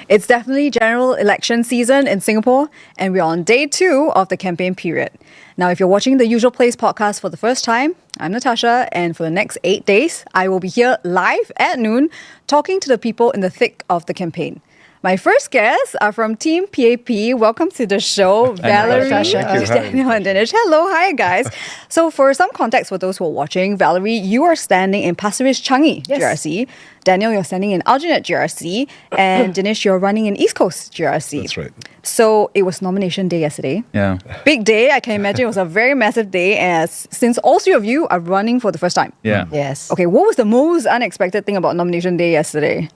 It's definitely general election season in Singapore, and we're on day 2 of the campaign period. Now, if you're watching the Usual Place podcast for the first time, I'm Natasha, and for the next 8 days, I will be here live at noon talking to the people in the thick of the campaign. My first guests are from Team PAP. Welcome to the show, Valerie, Daniel, and Dinesh. Hello, hi guys. So for some context for those who are watching, Valerie, you are standing in Pasir Ris-Changi GRC. Daniel, you're standing in Aljunied GRC. And Dinesh, you're running in East Coast GRC. That's right. So it was nomination day yesterday. Yeah. Big day. I can imagine it was a very massive day as since all 3 of you are running for the first time. Yeah. Yes. Okay, what was the most unexpected thing about nomination day yesterday?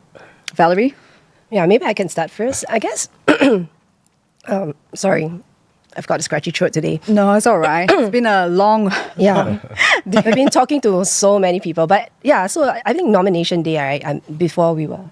Valerie? Yeah, maybe I can start first. I guess, sorry, I've got a scratchy throat today. No, it's all right. It's been a long... Yeah, I've been talking to so many people. But yeah, so I think nomination day, before we were,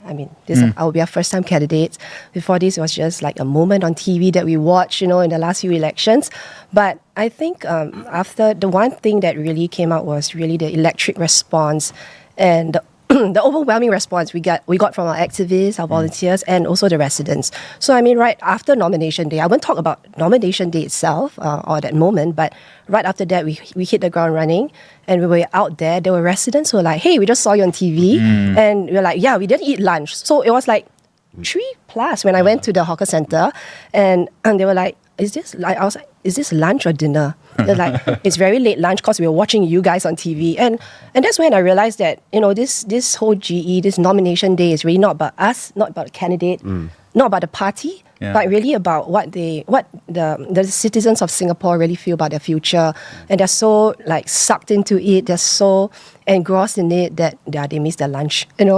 this will be our first time candidates. Before this, it was just like a moment on TV that we watched, in the last few elections. But I think after, the one thing that really came out was really the electric response and the overwhelming response we got from our activists, our volunteers, and also the residents. So right after nomination day, I won't talk about nomination day itself or that moment, but right after that, we hit the ground running, and we were out there. There were residents who were like, "Hey, we just saw you on TV," and we were like, "Yeah, we didn't eat lunch." So it was like 3+ when I went to the hawker center, and they were like, "Is this?" I was like, "Is this lunch or dinner?" They're like, "It's very late lunch because we were watching you guys on TV." And that's when I realized that, this whole GE, this nomination day is really not about us, not about the candidate, not about the party, but really about what the citizens of Singapore really feel about their future. And they're so sucked into it, they're so engrossed in it that they miss their lunch, and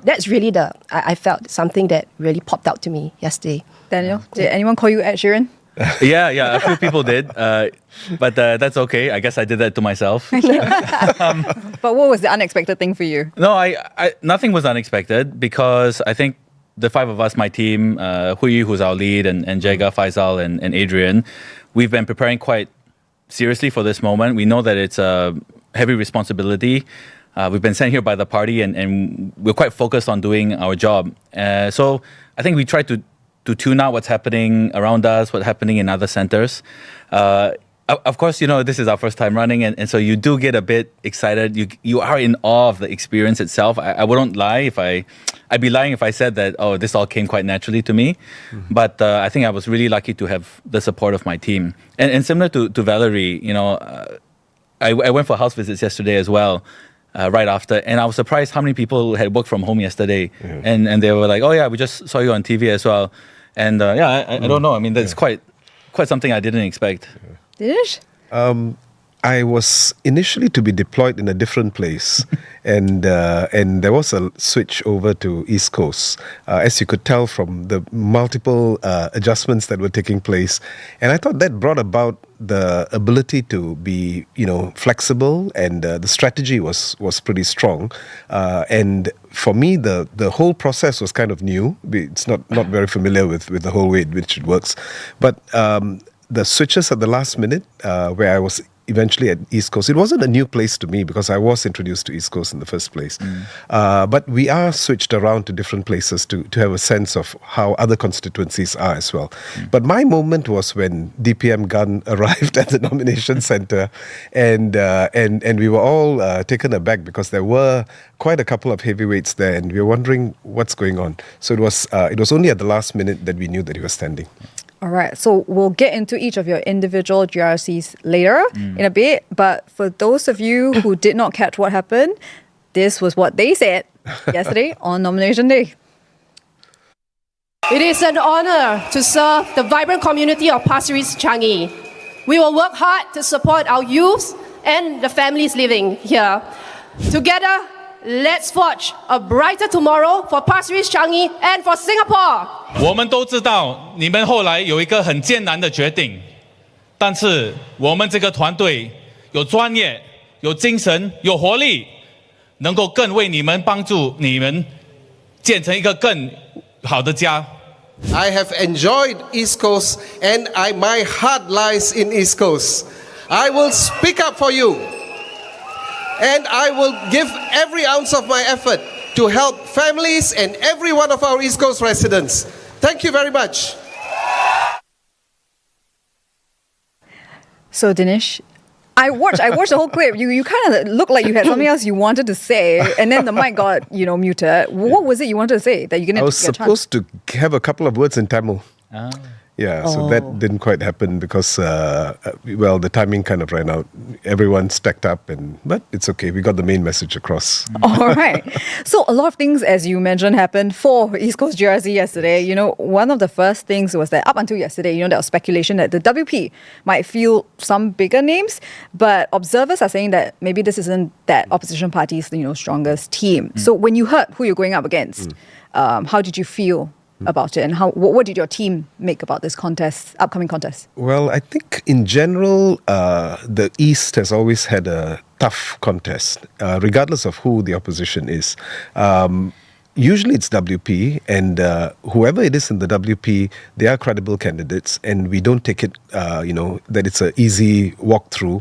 that's really I felt something that really popped out to me yesterday. Daniel, did anyone call you Ed Sheeran? Yeah, a few people did, but that's okay. I guess I did that to myself. But what was the unexpected thing for you? No, I nothing was unexpected because I think the 5 of us, my team, Hui, who's our lead, and Jega, Faisal, and Adrian, we've been preparing quite seriously for this moment. We know that it's a heavy responsibility. We've been sent here by the party, and we're quite focused on doing our job. So I think we tried to tune out what's happening around us, what's happening in other centers. Of course, this is our first time running, and so you do get a bit excited. You are in awe of the experience itself. I wouldn't lie I'd be lying if I said that, this all came quite naturally to me. But I think I was really lucky to have the support of my team. And similar to Valerie, I went for house visits yesterday as well. Right after, and I was surprised how many people had worked from home yesterday, and they were like, "Oh yeah, we just saw you on TV as well," and I don't know. That's quite something I didn't expect. Dinesh? I was initially to be deployed in a different place, and there was a switch over to East Coast, as you could tell from the multiple adjustments that were taking place. And I thought that brought about the ability to be, flexible, and the strategy was pretty strong. And for me, the whole process was kind of new. It's not very familiar with the whole way in which it works, but the switches at the last minute, where I was eventually at East Coast. It wasn't a new place to me because I was introduced to East Coast in the first place. But we are switched around to different places to have a sense of how other constituencies are as well. But my moment was when DPM Gun arrived at the nomination center, and we were all taken aback because there were quite a couple of heavyweights there, and we were wondering what's going on. So it was only at the last minute that we knew that he was standing. All right, so we'll get into each of your individual GRCs later in a bit. But for those of you who did not catch what happened, this was what they said yesterday on nomination day. It is an honor to serve the vibrant community of Pasir Ris-Changi. We will work hard to support our youth and the families living here. Together, let's forge a brighter tomorrow for Pasir Ris-Changi and for Singapore. 我们都知道你们后来有一个很艰难的决定，但是我们这个团队有专业、有精神、有活力，能够更为你们帮助你们建成一个更好的家。I have enjoyed East Coast, and my heart lies in East Coast. I will speak up for you, and I will give every ounce of my effort to help families and every one of our East Coast residents. Thank you very much. So Dinesh, I watched the whole clip. You kind of looked like you had something else you wanted to say, and then the mic got muted. What was it you wanted to say that you're going to? I was supposed to have a couple of words in Tamil. Yeah, so that didn't quite happen because, the timing kind of ran out. Everyone stacked up, but it's okay. We got the main message across. All right. So a lot of things, as you mentioned, happened for East Coast GRC yesterday. One of the first things was that up until yesterday, there was speculation that the WP might field some bigger names, but observers are saying that maybe this isn't that opposition party's strongest team. So when you heard who you're going up against, how did you feel about it, and what did your team make about this upcoming contest? Well, I think in general, the East has always had a tough contest, regardless of who the opposition is. Usually it's WP, and whoever it is in the WP, they are credible candidates, and we don't take it, that it's an easy walkthrough.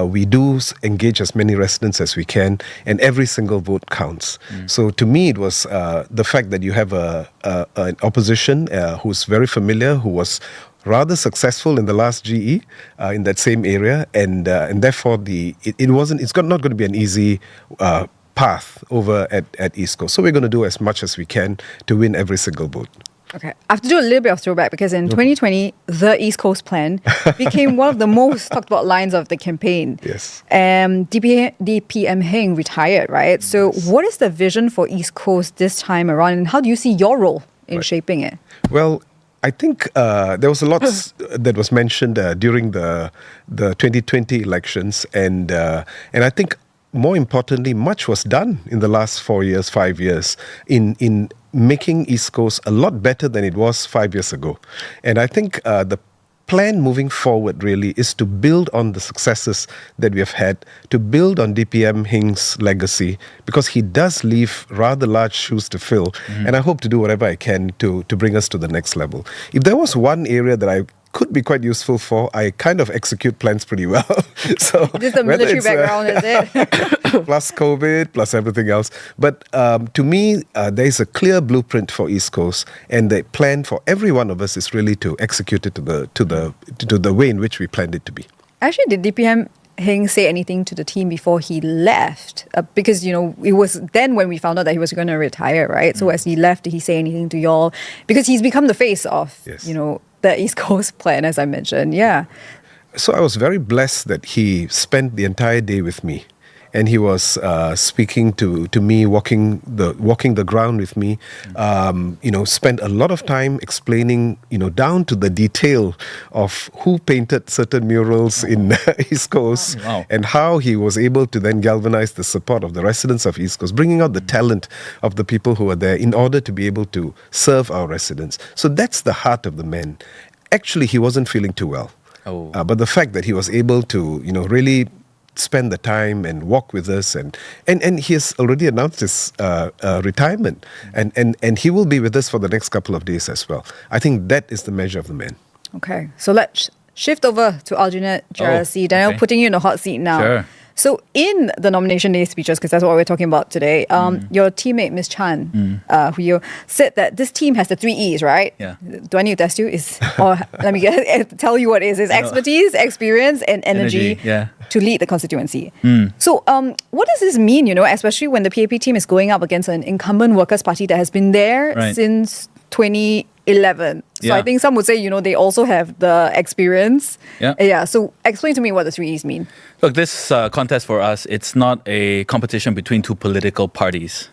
We do engage as many residents as we can, and every single vote counts. So to me, it was the fact that you have an opposition who's very familiar, who was rather successful in the last GE in that same area, and therefore it's not going to be an easy path over at East Coast. So we're going to do as much as we can to win every single vote. Okay. I have to do a little bit of throwback because in 2020, the East Coast Plan became one of the most talked about lines of the campaign. Yes. DPM Heng retired, right? So what is the vision for East Coast this time around, and how do you see your role in shaping it? Well, I think there was a lot that was mentioned during the 2020 elections, and I think more importantly, much was done in the last 5 years in making East Coast a lot better than it was 5 years ago. And I think the plan moving forward really is to build on the successes that we have had, to build on DPM Heng's legacy, because he does leave rather large shoes to fill. And I hope to do whatever I can to bring us to the next level. If there was one area that I could be quite useful for, I kind of execute plans pretty well. So this is the military background, is it? Plus COVID, plus everything else. But to me, there is a clear blueprint for East Coast, and the plan for every one of us is really to execute it to the way in which we planned it to be. Actually, did DPM Heng say anything to the team before he left? Because, it was then when we found out that he was going to retire, right? So as he left, did he say anything to y'all? Because he's become the face of, the East Coast Plan, as I mentioned. Yeah. So I was very blessed that he spent the entire day with me. And he was speaking to me, walking the ground with me. Spent a lot of time explaining, down to the detail of who painted certain murals in East Coast, and how he was able to then galvanize the support of the residents of East Coast, bringing out the talent of the people who are there in order to be able to serve our residents. So that's the heart of the man. Actually, he wasn't feeling too well, but the fact that he was able to, really spend the time and walk with us, and he has already announced his retirement, and he will be with us for the next couple of days as well. I think that is the measure of the man. Okay, so let's shift over to Aljunied GRC. Daniel, putting you in the hot seat now. Sure. So in the nomination day speeches, because that's what we're talking about today, your teammate, Ms. Chan, who you said that this team has the 3 E's, right? Yeah. Do I need to test you? Let me tell you what it is. It's expertise, experience, and energy to lead the constituency. So what does this mean, especially when the PAP team is going up against an incumbent Workers' Party that has been there since 2011. So I think some would say, they also have the experience. So explain to me what the 3 E's mean. Look, this contest for us, it's not a competition between two political parties.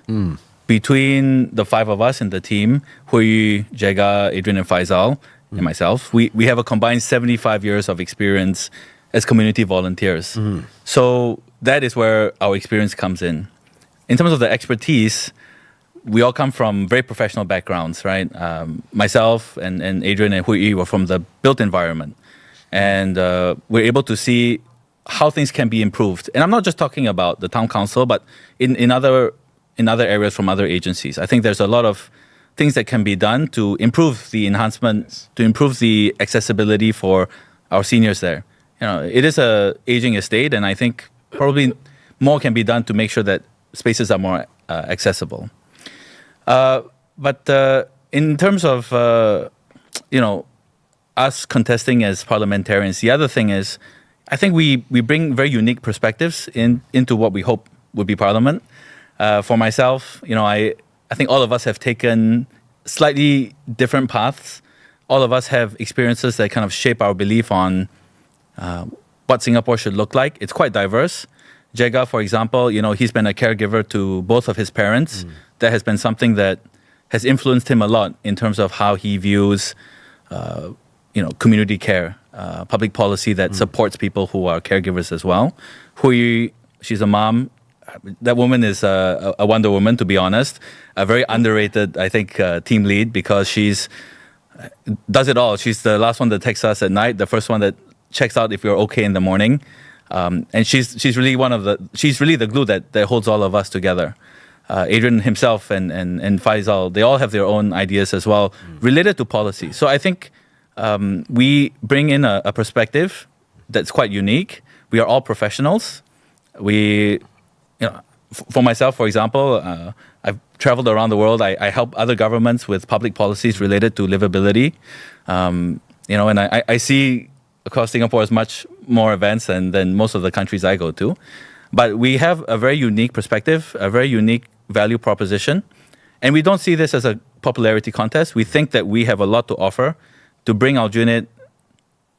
Between the 5 of us in the team, Hui, Jega, Adrian, and Faisal, and myself, we have a combined 75 years of experience as community volunteers. So that is where our experience comes in. In terms of the expertise, we all come from very professional backgrounds, right? Myself and Adrian and Hui were from the built environment. And we're able to see how things can be improved. And I'm not just talking about the town council, but in other areas from other agencies. I think there's a lot of things that can be done to improve the enhancement, to improve the accessibility for our seniors there. It is a aging estate, and I think probably more can be done to make sure that spaces are more accessible. But in terms of, us contesting as parliamentarians, the other thing is, I think we bring very unique perspectives into what we hope would be Parliament. For myself, I think all of us have taken slightly different paths. All of us have experiences that kind of shape our belief on what Singapore should look like. It's quite diverse. Jega, for example, he's been a caregiver to both of his parents. That has been something that has influenced him a lot in terms of how he views, community care, public policy that supports people who are caregivers as well. Hui, she's a mom. That woman is a Wonder Woman, to be honest. A very underrated, I think, team lead because she's does it all. She's the last one that texts us at night, the first one that checks out if we're okay in the morning. And she's really she's really the glue that holds all of us together. Adrian himself and Faisal, they all have their own ideas as well related to policy. So I think we bring in a perspective that's quite unique. We are all professionals. For myself, for example, I've traveled around the world. I help other governments with public policies related to livability. And I see across Singapore as much more events than most of the countries I go to. But we have a very unique perspective, a very unique value proposition. And we don't see this as a popularity contest. We think that we have a lot to offer to bring Aljunied,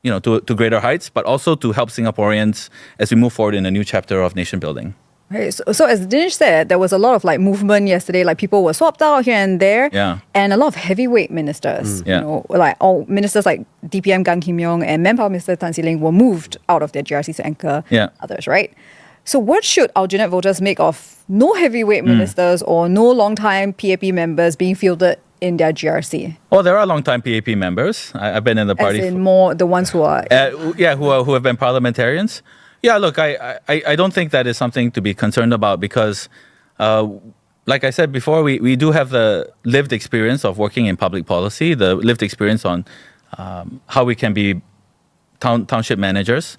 to greater heights, but also to help Singaporeans as we move forward in a new chapter of nation building. Right. So as Dinesh said, there was a lot of movement yesterday. People were swapped out here and there. Yeah. And a lot of heavyweight ministers. All ministers like DPM Gan Kim Yong and Manpower Minister Tan Si Ling were moved out of their GRCs to anchor others, right? So what should Aljunied voters make of no heavyweight ministers or no long-time PAP members being fielded in their GRC? Oh, there are long-time PAP members. I've been in the party. As in more the ones who are... who have been parliamentarians. Yeah, look, I don't think that is something to be concerned about because, like I said before, we do have the lived experience of working in public policy, the lived experience on how we can be township managers.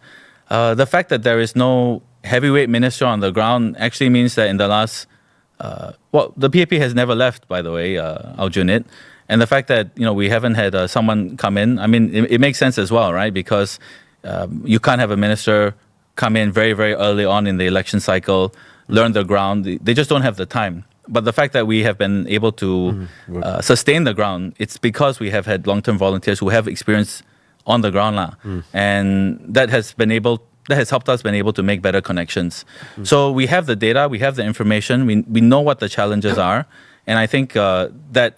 The fact that there is no heavyweight minister on the ground actually means that in the last... the PAP has never left, by the way, Aljunied. And the fact that, we haven't had someone come in, I mean, it makes sense as well, right? Because you can't have a minister come in very, very early on in the election cycle, learn the ground. They just don't have the time. But the fact that we have been able to sustain the ground, it's because we have had long-term volunteers who have experience on the ground. And that has helped us been able to make better connections. So we have the data, we have the information, we know what the challenges are. And I think that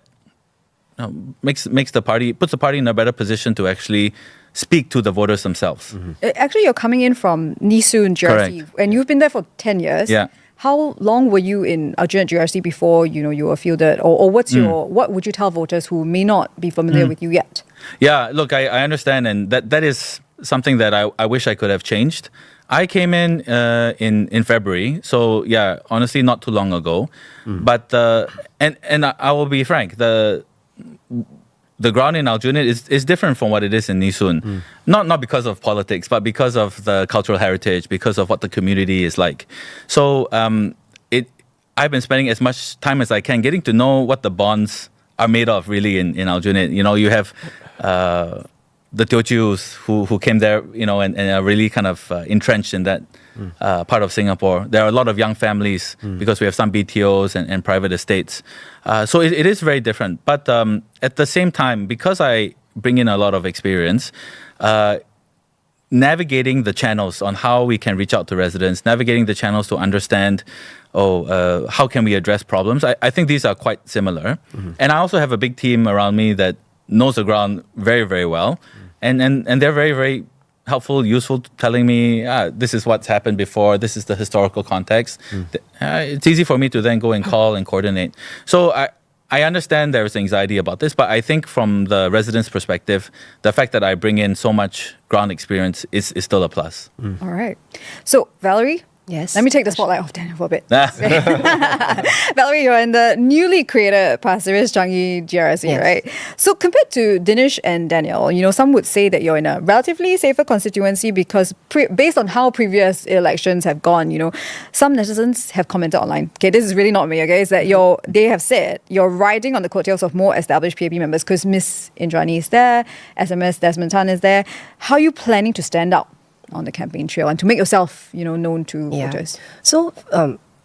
puts the party in a better position to actually speak to the voters themselves. Actually, you're coming in from Nee Soon GRC, Correct. and you've been there for 10 years. Yeah. How long were you in Aljunied GRC before you were fielded, or what would you tell voters who may not be familiar with you yet? Yeah, look, I understand, and that is something that I wish I could have changed. I came in February, so yeah, honestly, not too long ago. But and I will be frank, the ground in Aljunied is different from what it is in Nee Soon. Not because of politics, but because of the cultural heritage, because of what the community is like. So I've been spending as much time as I can getting to know what the bonds are made of really in Aljunied. You have the Teochews who came there, and are really kind of entrenched in that part of Singapore. There are a lot of young families because we have some BTOs and private estates. So it is very different. But at the same time, because I bring in a lot of experience, navigating the channels on how we can reach out to residents, navigating the channels to understand, how can we address problems? I think these are quite similar. And I also have a big team around me that knows the ground very, very well. And they're very, very helpful, useful, telling me, this is what's happened before, this is the historical context. It's easy for me to then go and call and coordinate. So I understand there's anxiety about this, but I think from the residents' perspective, the fact that I bring in so much ground experience is still a plus. All right. So, Valerie, Yes. Let me take the spotlight off Daniel for a bit. Valerie, you're in the newly created Pasir Ris-Changi GRC, Yes. right? So compared to Dinesh and Daniel, some would say that you're in a relatively safer constituency because based on how previous elections have gone, some netizens have commented online. Okay, this is really not me, okay? Is that they have said you're riding on the coattails of more established PAP members because Miss Indrani is there, SMS Desmond Tan is there. How are you planning to stand out on the campaign trail and to make yourself, known to voters? So,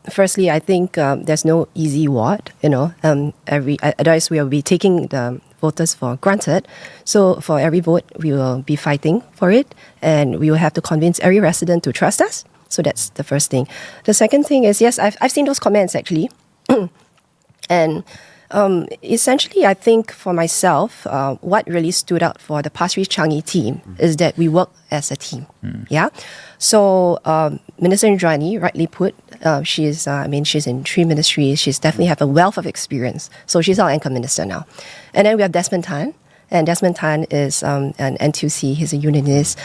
firstly, I think there's no easy ward. Otherwise we will be taking the voters for granted. So, for every vote, we will be fighting for it, and we will have to convince every resident to trust us. So that's the first thing. The second thing is, yes, I've seen those comments actually, and essentially, I think for myself, what really stood out for the Pasir Ris-Changi team is that we work as a team. Yeah. So Minister Indrani rightly put, she's in 3 ministries. She's definitely have a wealth of experience. So she's our anchor minister now. And then we have Desmond Tan. And Desmond Tan is an NTUC. He's a unionist.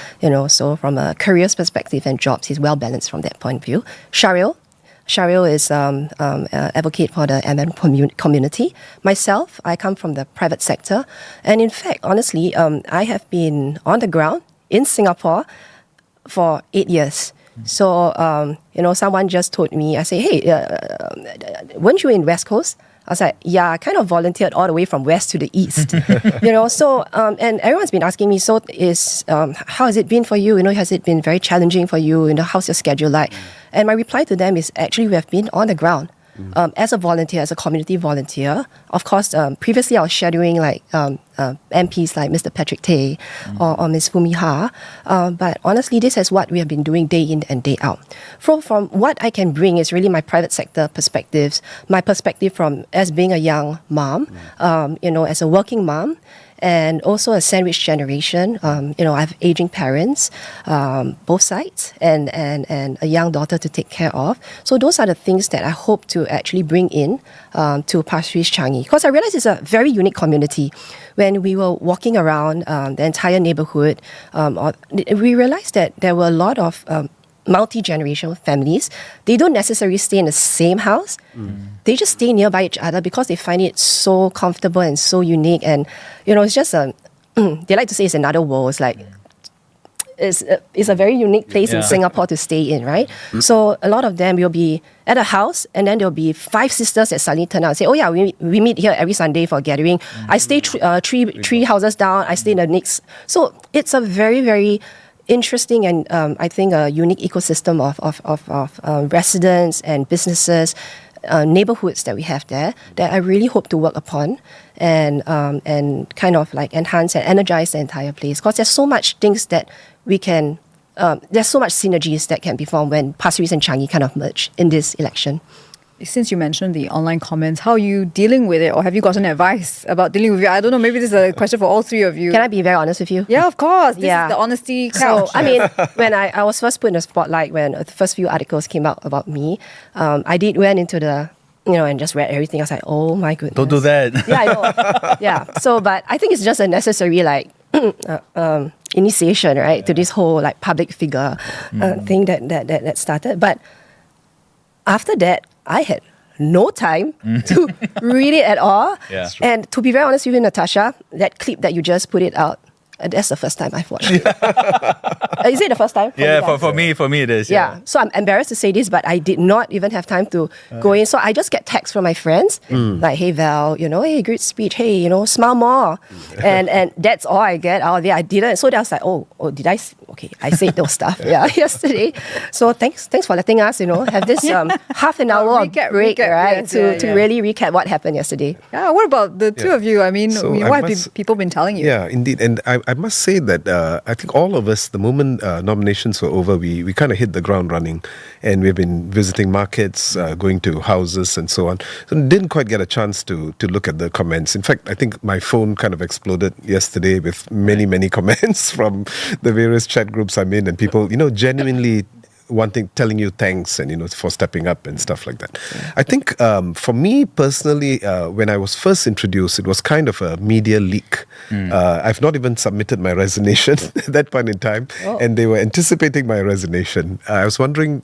So from a careers perspective and jobs, he's well balanced from that point of view. Shahril is advocate for the MM community. Myself, I come from the private sector. And in fact, honestly, I have been on the ground in Singapore for 8 years. So, someone just told me, I say, hey, weren't you in West Coast? I was like, yeah, I kind of volunteered all the way from west to the east, So, and everyone's been asking me, so how has it been for you? Has it been very challenging for you? How's your schedule like? And my reply to them is actually we have been on the ground as a volunteer, as a community volunteer. Of course, previously I was shadowing MPs like Mr. Patrick Tay or Ms. Fumi Ha. But honestly, this is what we have been doing day in and day out. From what I can bring is really my private sector perspectives, my perspective from as being a young mom, as a working mom, and also a sandwich generation. I have aging parents, both sides, and a young daughter to take care of. So those are the things that I hope to actually bring in to Pasir Ris-Changi. Because I realize it's a very unique community. When we were walking around the entire neighborhood, we realized that there were a lot of multi-generational families. They don't necessarily stay in the same house. They just stay nearby each other because they find it so comfortable and so unique. And, it's just they like to say it's another world. It's like, it's a very unique place in Singapore to stay in, right? So a lot of them will be at a house, and then there'll be 5 sisters that suddenly turn out and say, oh yeah, we meet here every Sunday for a gathering. I stay three houses down, I stay in the next. So it's a very, very interesting and I think a unique ecosystem of residents and businesses, neighborhoods that we have there that I really hope to work upon and kind of like enhance and energize the entire place, because there's so much things that we can there's so much synergies that can be formed when Pasir Ris and Changi kind of merge in this election. Since you mentioned the online comments, how are you dealing with it, or have you gotten advice about dealing with it? I don't know, maybe this is a question for all 3 of you. Can I be very honest with you? Yeah, of course. This is the honesty couch. So, I mean, when I was first put in the spotlight, when the first few articles came out about me, I went into the, and just read everything. I was like, oh my goodness. Don't do that. Yeah, I know. Yeah. So, but I think it's just a necessary, initiation, right, to this whole, public figure thing that started. But after that, I had no time to read it at all. Yeah. And to be very honest with you, Natasha, that clip that you just put it out, that's the first time I've watched it. Is it the first time? For me it is. Yeah. So I'm embarrassed to say this, but I did not even have time to go in. So I just get texts from my friends like, hey Val, hey, great speech. Hey, smile more. And that's all I get out of it. I didn't. So I was like, oh, did I? Okay, I said those stuff. Yesterday. So thanks for letting us, have this half an hour recap, right? Yes, to really recap what happened yesterday. Yeah. What about the 2 of you? I mean, So what have people been telling you? Yeah, indeed. And I must say that I think all of us, the moment nominations were over, we kind of hit the ground running, and we've been visiting markets, going to houses and so on. So didn't quite get a chance to look at the comments. In fact, I think my phone kind of exploded yesterday with many comments from the various chat groups I'm in, and people, genuinely telling you thanks and for stepping up and stuff like that. I think for me personally, when I was first introduced, it was kind of a media leak. I've not even submitted my resignation at that point in time, and they were anticipating my resignation. I was wondering,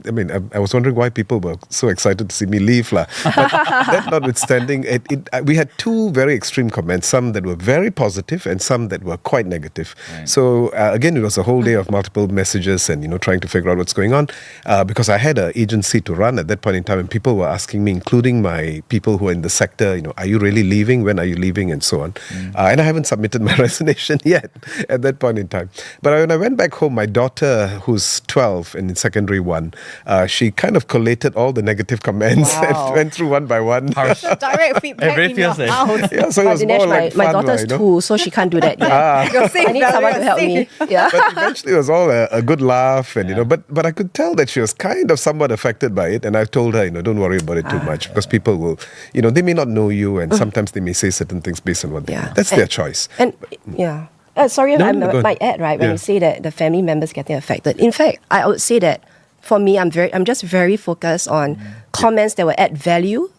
I mean, I was wondering why people were so excited to see me leave. But that notwithstanding, we had two very extreme comments, some that were very positive and some that were quite negative. Right. So again, it was a whole day of multiple messages and, trying to figure out what's going on. Because I had an agency to run at that point in time, and people were asking me, including my people who are in the sector, are you really leaving? When are you leaving? And so on. And I haven't submitted my resignation yet at that point in time. But when I went back home, my daughter, who's 12 and in secondary 1, she kind of collated all the negative comments and went through one by one. Direct feedback in your house. Yeah, so it was Dinesh, more like my fun, daughter's right, 2, so she can't do that yet. You're safe, I need someone to help me. Yeah. But eventually it was all a good laugh, and but I could tell that she was kind of somewhat affected by it, and I told her, don't worry about it too much, because people will, they may not know you, and sometimes they may say certain things based on what they know. That's their choice. And yeah. Sorry, No, I no, go might ahead. add, right, when Yeah. you say that the family members getting affected. In fact, I would say that for me, I'm just very focused on comments that will add value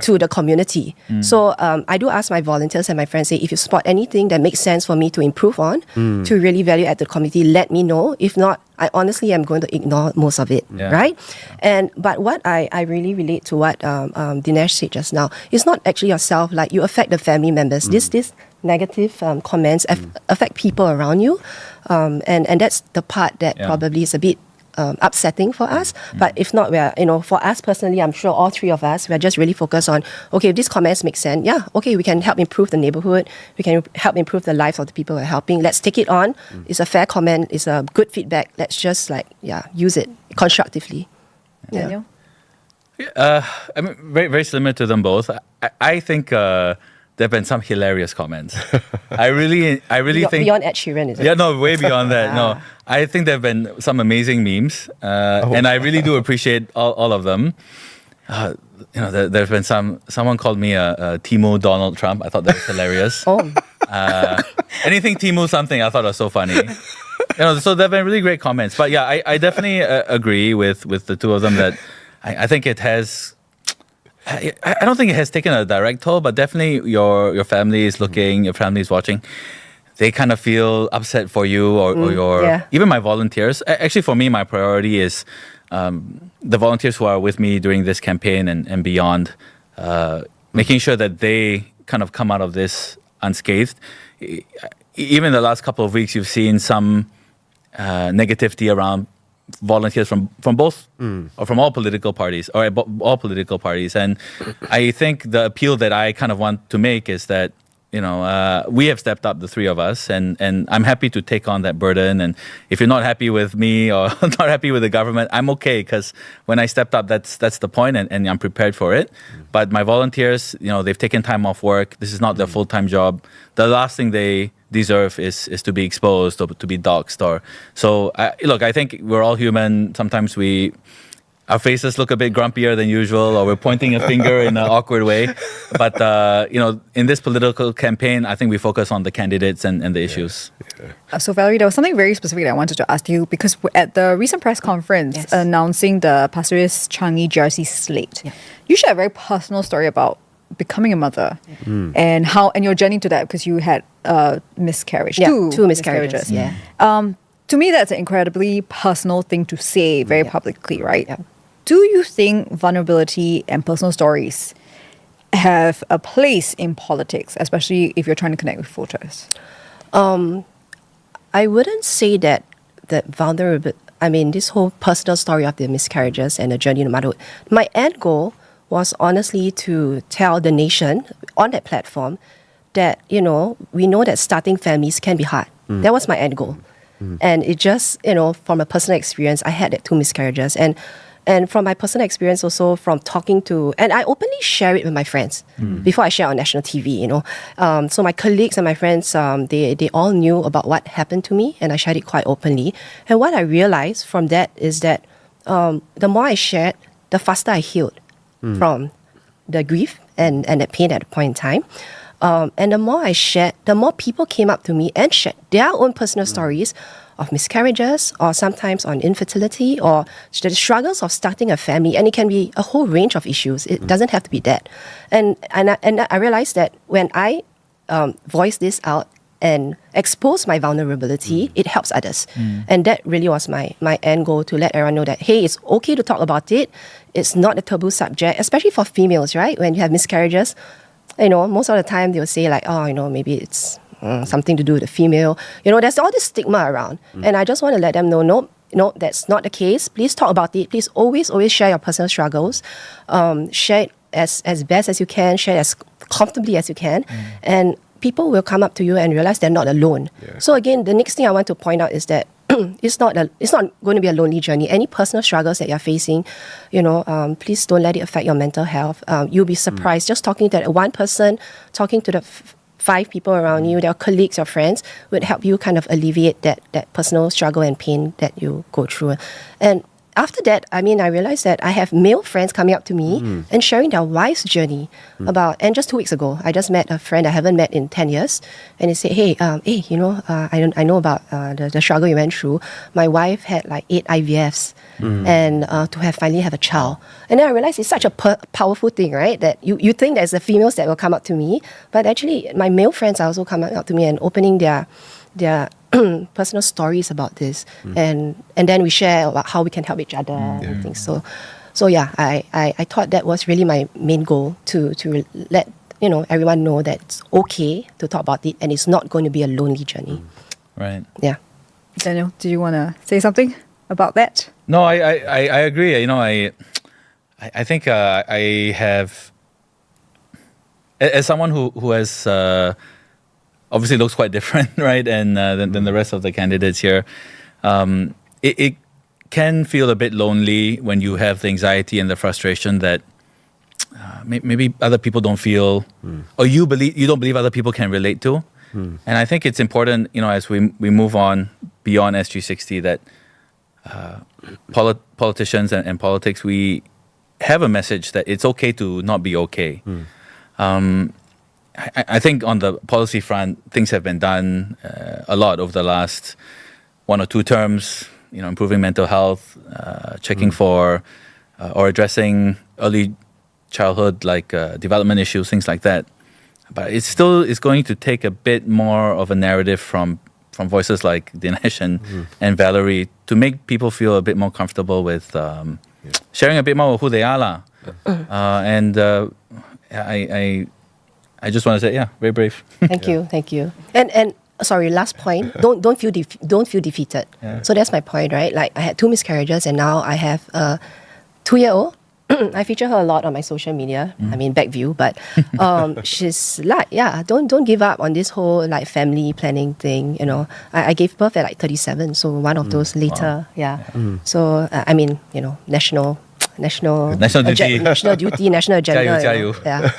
to the community. So I do ask my volunteers and my friends, say, if you spot anything that makes sense for me to improve on, to really value add the community, let me know. If not, I honestly am going to ignore most of it, right? But what I really relate to what Dinesh said just now, it's not actually yourself, like you affect the family members. This negative comments affect people around you, and that's the part that probably is a bit upsetting for us. But if not, we're, for us personally, I'm sure all three of us, we're just really focused on, okay, if these comments make sense, we can help improve the neighborhood, we can help improve the lives of the people we're helping. Let's take it on. It's a fair comment, it's a good feedback. Let's just use it constructively. Daniel? I mean, very, very similar to them both. I think there have been some hilarious comments. I really think beyond Ed Sheeran, is it? Yeah, no, way beyond that. No, I think there have been some amazing memes, and I really do appreciate all of them. There's been someone called me a Timo Donald Trump. I thought that was hilarious. Anything Timo something, I thought was so funny. So there have been really great comments. But yeah, I definitely agree with the two of them that I think it has. I don't think it has taken a direct toll, but definitely your family is looking, your family is watching. They kind of feel upset for you or your even my volunteers. Actually, for me, my priority is the volunteers who are with me during this campaign and beyond, making sure that they kind of come out of this unscathed. Even the last couple of weeks, you've seen some negativity around volunteers from both or from all political parties and I think the appeal that I kind of want to make is that we have stepped up, the three of us, and I'm happy to take on that burden. And if you're not happy with me or not happy with the government, I'm okay, because when I stepped up, that's the point, and I'm prepared for it. But my volunteers, they've taken time off work. This is not their full-time job. The last thing they deserve is to be exposed or to be doxxed. I think we're all human. Sometimes our faces look a bit grumpier than usual, or we're pointing a finger in an awkward way. But, in this political campaign, I think we focus on the candidates and the issues. So, Valerie, there was something very specific that I wanted to ask you, because at the recent press conference announcing the Pasir Ris-Changi GRC slate, you shared a very personal story about becoming a mother and your journey to that, because you had a miscarriage, two miscarriages. To me, that's an incredibly personal thing to say very publicly, right? Do you think vulnerability and personal stories have a place in politics, especially if you're trying to connect with voters? I wouldn't say that vulnerability, this whole personal story of the miscarriages and the journey to motherhood. My end goal was honestly to tell the nation on that platform that, we know that starting families can be hard. That was my end goal. And it just, from a personal experience, I had that 2 miscarriages. And from my personal experience also, from talking to, and I openly share it with my friends before I share on national TV, So my colleagues and my friends, they all knew about what happened to me, and I shared it quite openly. And what I realized from that is that the more I shared, the faster I healed from the grief and the pain at the point in time. And the more I shared, the more people came up to me and shared their own personal stories of miscarriages, or sometimes on infertility, or the struggles of starting a family. And it can be a whole range of issues. It doesn't have to be that. And I realized that when I voice this out, and expose my vulnerability, it helps others. And that really was my end goal, to let everyone know that, hey, it's okay to talk about it. It's not a taboo subject, especially for females, right? When you have miscarriages, most of the time they'll say like, maybe it's something to do with the female. There's all this stigma around. And I just want to let them know, no, that's not the case. Please talk about it. Please always share your personal struggles. Share it as best as you can. Share it as comfortably as you can. And people will come up to you and realize they're not alone. Yeah. So again, the next thing I want to point out is that it's not going to be a lonely journey. Any personal struggles that you're facing, please don't let it affect your mental health. You'll be surprised just talking to that one person, talking to the 5 people around you, their colleagues, your friends, would help you kind of alleviate that personal struggle and pain that you go through. And after that, I realized that I have male friends coming up to me and sharing their wife's journey and just 2 weeks ago, I just met a friend I haven't met in 10 years, and he said, hey, I know about the struggle you went through. My wife had like 8 IVFs and to finally have a child. And then I realized it's such a powerful thing, right? That you think there's the females that will come up to me, but actually my male friends are also coming up to me and opening their personal stories about this, and then we share about how we can help each other and things. So yeah, I thought that was really my main goal, to let everyone know that it's okay to talk about it and it's not going to be a lonely journey. Right. Yeah. Daniel, do you want to say something about that? No, I agree. I think I have, as someone who has obviously looks quite different, right, and than the rest of the candidates here. It can feel a bit lonely when you have the anxiety and the frustration that maybe other people don't feel, or you don't believe other people can relate to. And I think it's important, as we move on beyond SG60, that politicians and politics, we have a message that it's okay to not be okay. I think on the policy front, things have been done a lot over the last 1 or 2 terms, improving mental health, checking for or addressing early childhood, like development issues, things like that. But it still is going to take a bit more of a narrative from voices like Dinesh and Valerie to make people feel a bit more comfortable with sharing a bit more of who they are. I just want to say, very brave. Thank you. And sorry, last point. Don't feel defeated. Yeah. So that's my point, right? Like I had 2 miscarriages, and now I have a 2-year-old. I feature her a lot on my social media. Backview, but she's like, don't give up on this whole like family planning thing. I gave birth at like 37, so one of those later. Wow. Yeah. So national duty, national agenda. 加油. Yeah.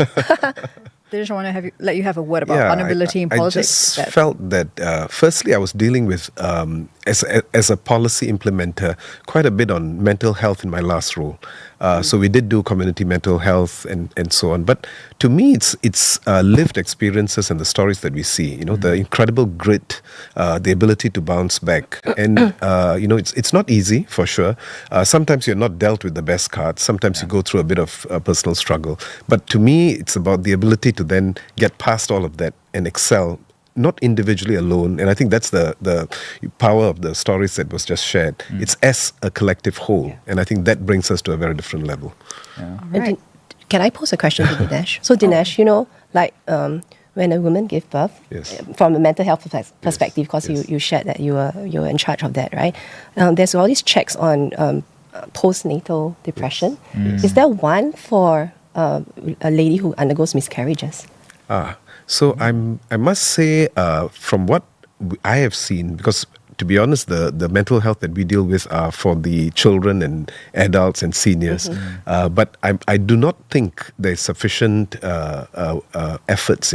Dinesh, I want to let you have a word about vulnerability in politics. I just felt that, firstly, I was dealing with, as a policy implementer, quite a bit on mental health in my last role. So we did do community mental health and so on. But to me, it's lived experiences and the stories that we see, the incredible grit, the ability to bounce back. And, it's not easy, for sure. Sometimes you're not dealt with the best cards. Sometimes you go through a bit of personal struggle. But to me, it's about the ability to then get past all of that and excel, not individually alone. And I think that's the power of the stories that was just shared. It's as a collective whole. And I think that brings us to a very different level. Right. Can I pose a question to Dinesh? So Dinesh, when a woman gives birth, from a mental health perspective, because you shared that you were in charge of that, right? There's all these checks on postnatal depression. Is there one for a lady who undergoes miscarriages? So I must say, from what I have seen, because to be honest, the mental health that we deal with are for the children and adults and seniors. But I do not think there's sufficient efforts,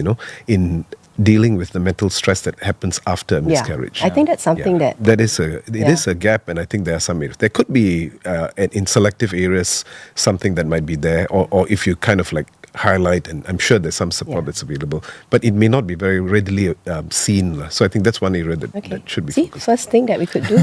in dealing with the mental stress that happens after a miscarriage. I think that's something that is a gap, and I think there are some areas. There could be in selective areas something that might be there, or if you kind of like highlight, and I'm sure there's some support that's available, but it may not be very readily seen. So I think that's one area that should be focused. First thing that we could do.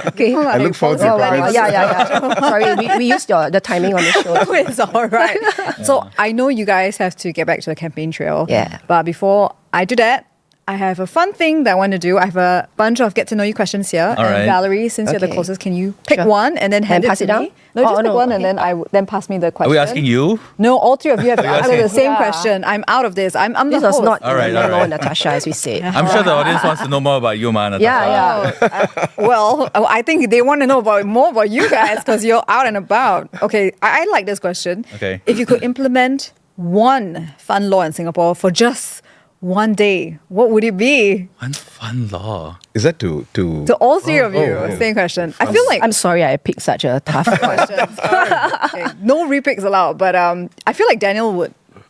Okay, I look forward to it. Yeah. Sorry, we used the timing on the show. It's all right. So I know you guys have to get back to the campaign trail. Yeah. But before I do that, I have a fun thing that I want to do. I have a bunch of get to know you questions here. All right. Valerie, since you're the Okay. closest, can you pick Sure. one and then hand And it pass to it down? me? No, just Oh, pick no, one and okay. then then pass me the question. Are we asking you? No, all three of you have to answer the same Yeah. question. I'm out of this. I'm the This was host. not All right, no, all right. Natasha, as we say. I'm sure the audience wants to know more about you, man. Yeah, yeah. Well, I think they want to know more about you guys because you're out and about. Okay, I like this question. Okay. If you could implement one fun law in Singapore for just one day, what would it be? One fun law. Is that to To all three of you, oh. same question. I feel like I'm sorry I picked such a tough question. okay, no repicks allowed, but I feel like Daniel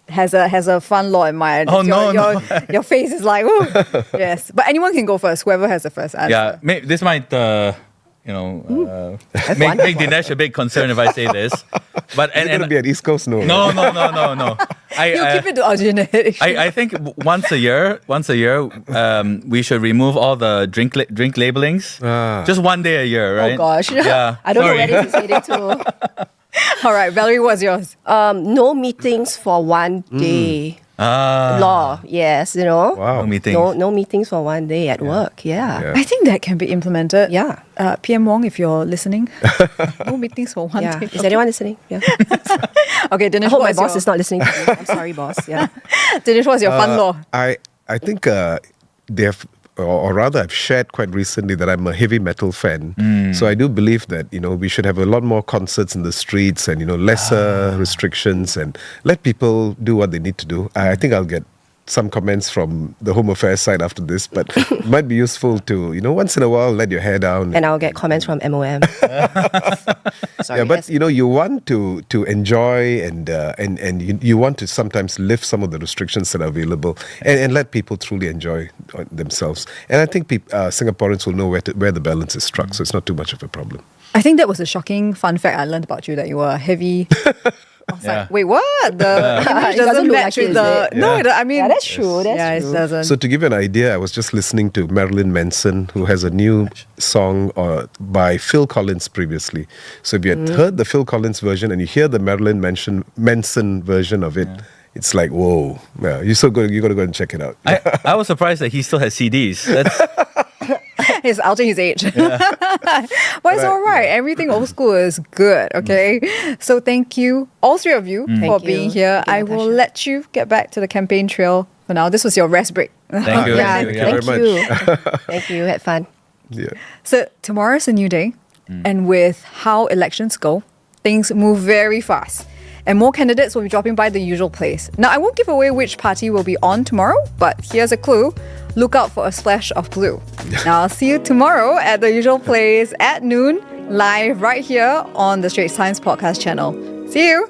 has a fun law in mind. Oh, no, your face is like, ooh. Yes, but anyone can go first. Whoever has the first answer. Yeah, this might, make Dinesh a bit concerned if I say this. But Is it going to be at East Coast? No. no. He'll keep it to Aljunied. I think once a year, we should remove all the drink labelings. Just one day a year, right? Oh gosh. Yeah. I don't sorry. know where this is heading to. All right, Valerie, what's yours? No meetings for one day. Law, yes, Wow. No meetings. No meetings for one day at work. Yeah. I think that can be implemented. Yeah. PM Wong, if you're listening, no meetings for one Yeah. day. Is anyone listening? Yeah. Okay, Dinesh, I hope my what's boss your, is not listening to me. I'm sorry, boss. Yeah. Dinesh, what's your fun law? I think they have, or rather, I've shared quite recently that I'm a heavy metal fan. So I do believe that we should have a lot more concerts in the streets and lesser restrictions and let people do what they need to do. I think I'll get some comments from the Home Affairs side after this, but it might be useful to once in a while let your hair down. And I'll get comments from MOM. Sorry. Yeah, but yes. you want to enjoy and you want to sometimes lift some of the restrictions that are available and let people truly enjoy themselves. And I think Singaporeans will know where the balance is struck, so it's not too much of a problem. I think that was a shocking fun fact I learned about you, that you were heavy. I was Yeah. like, wait, what? The image It doesn't doesn't look match like with it, the... is it? No, Yeah. I mean... Yeah, that's true. That's yeah, true. it doesn't. So to give you an idea, I was just listening to Marilyn Manson, who has a new song by Phil Collins previously. So if you had heard the Phil Collins version and you hear the Marilyn Manson version of it, it's like, whoa. Yeah, you got to go and check it out. I was surprised that he still has CDs. That's, He's outing his age. But it's all right. Everything old school is good, okay? So thank you, all three of you, for Thank being you. here. Thank you, I will Natasha. let you get back to the campaign trail for now. This was your rest break. thank you. Yeah, Thank you thank very you. much. Thank you. Had fun. Yeah. So tomorrow's a new day, and with how elections go, things move very fast. And more candidates will be dropping by the usual place. Now, I won't give away which party will be on tomorrow, but here's a clue. Look out for a splash of blue. Now, I'll see you tomorrow at the usual place at noon, live right here on the Straits Times podcast channel. See you!